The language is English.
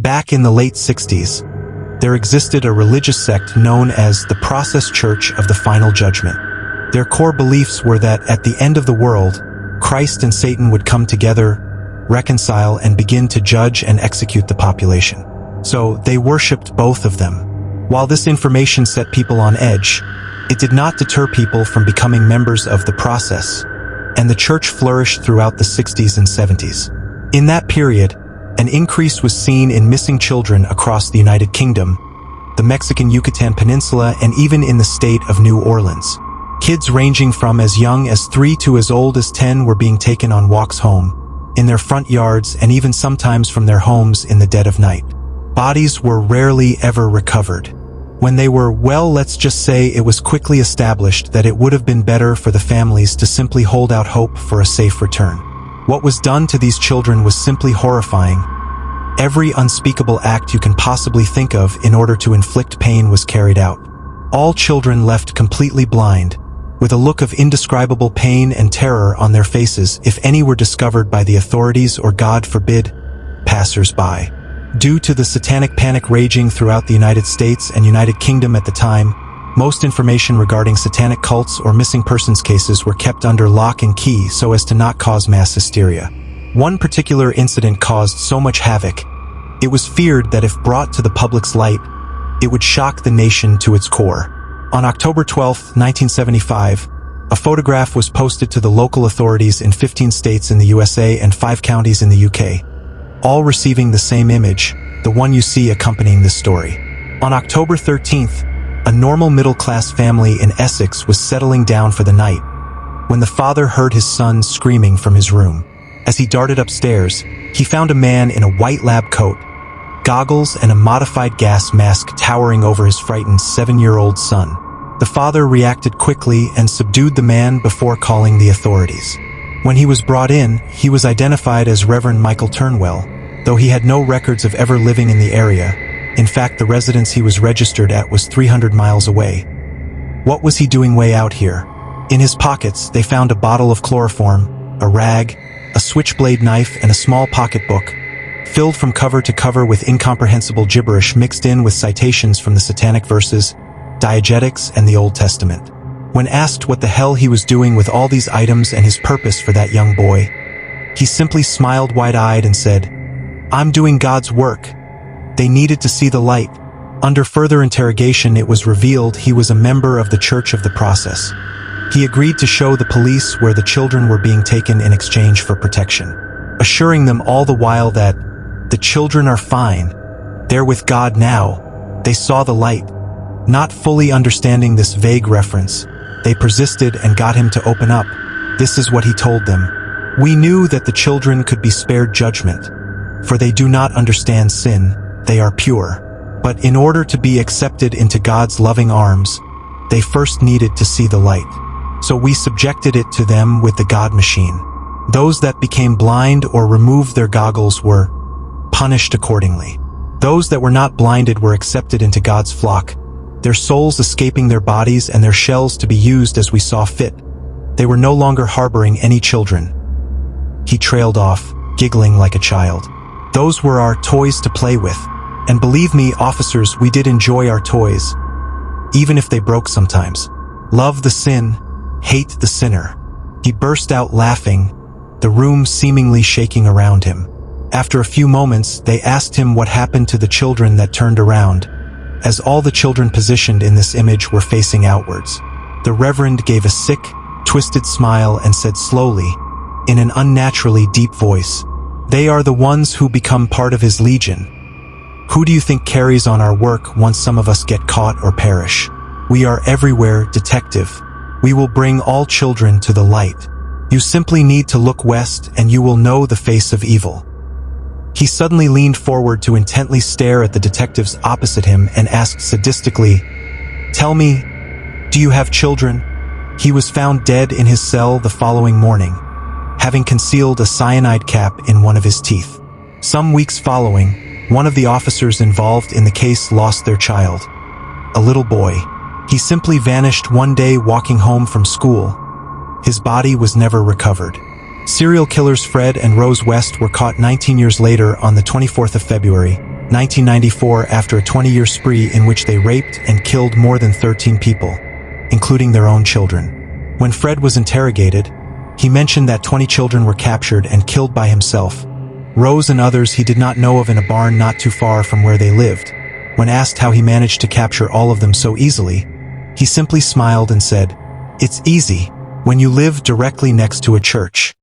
Back in the late 60s, there existed a religious sect known as the Process Church of the Final Judgment. Their core beliefs were that at the end of the world, Christ and Satan would come together, reconcile, and begin to judge and execute the population. So they worshipped both of them. While this information set people on edge, it did not deter people from becoming members of the process, and the church flourished throughout the 60s and 70s. In that period, an increase was seen in missing children across the United Kingdom, the Mexican Yucatan Peninsula, and even in the state of New Orleans. Kids ranging from as young as 3 to as old as 10 were being taken on walks home, in their front yards, and even sometimes from their homes in the dead of night. Bodies were rarely ever recovered. When they were, well, let's just say it was quickly established that it would have been better for the families to simply hold out hope for a safe return. What was done to these children was simply horrifying. Every unspeakable act you can possibly think of in order to inflict pain was carried out. All children left completely blind, with a look of indescribable pain and terror on their faces if any were discovered by the authorities or, God forbid, passers-by. Due to the satanic panic raging throughout the United States and United Kingdom at the time, most information regarding satanic cults or missing persons cases were kept under lock and key so as to not cause mass hysteria. One particular incident caused so much havoc, it was feared that if brought to the public's light, it would shock the nation to its core. On October 12, 1975, a photograph was posted to the local authorities in 15 states in the USA and 5 counties in the UK, all receiving the same image, the one you see accompanying this story. On October 13th, a normal middle-class family in Essex was settling down for the night when the father heard his son screaming from his room. As he darted upstairs, he found a man in a white lab coat, goggles, and a modified gas mask towering over his frightened 7-year-old son. The father reacted quickly and subdued the man before calling the authorities. When he was brought in, he was identified as Reverend Michael Turnwell, though he had no records of ever living in the area. In fact, the residence he was registered at was 300 miles away. What was he doing way out here? In his pockets, they found a bottle of chloroform, a rag, a switchblade knife, and a small pocketbook, filled from cover to cover with incomprehensible gibberish mixed in with citations from the satanic verses, diegetics, and the Old Testament. When asked what the hell he was doing with all these items and his purpose for that young boy, he simply smiled wide-eyed and said, "I'm doing God's work. They needed to see the light." Under further interrogation, it was revealed he was a member of the Church of the Process. He agreed to show the police where the children were being taken in exchange for protection, assuring them all the while that the children are fine. They're with God now. They saw the light. Not fully understanding this vague reference, they persisted and got him to open up. This is what he told them. "We knew that the children could be spared judgment, for they do not understand sin. They are pure. But in order to be accepted into God's loving arms, they first needed to see the light. So we subjected it to them with the God machine. Those that became blind or removed their goggles were punished accordingly. Those that were not blinded were accepted into God's flock, their souls escaping their bodies and their shells to be used as we saw fit. They were no longer harboring any children." He trailed off, giggling like a child. "Those were our toys to play with. And believe me, officers, we did enjoy our toys, even if they broke sometimes. Love the sin, hate the sinner." He burst out laughing, the room seemingly shaking around him. After a few moments, they asked him what happened to the children that turned around, as all the children positioned in this image were facing outwards. The Reverend gave a sick, twisted smile and said slowly, in an unnaturally deep voice, "They are the ones who become part of his legion. Who do you think carries on our work once some of us get caught or perish? We are everywhere, detective. We will bring all children to the light. You simply need to look west and you will know the face of evil." He suddenly leaned forward to intently stare at the detectives opposite him and asked sadistically, "Tell me, do you have children?" He was found dead in his cell the following morning, having concealed a cyanide cap in one of his teeth. Some weeks following, one of the officers involved in the case lost their child, a little boy. He simply vanished one day walking home from school. His body was never recovered. Serial killers Fred and Rose West were caught 19 years later on the 24th of February, 1994 after a 20-year spree in which they raped and killed more than 13 people, including their own children. When Fred was interrogated, he mentioned that 20 children were captured and killed by himself. Rose and others he did not know of in a barn not too far from where they lived. When asked how he managed to capture all of them so easily, he simply smiled and said, "It's easy, when you live directly next to a church."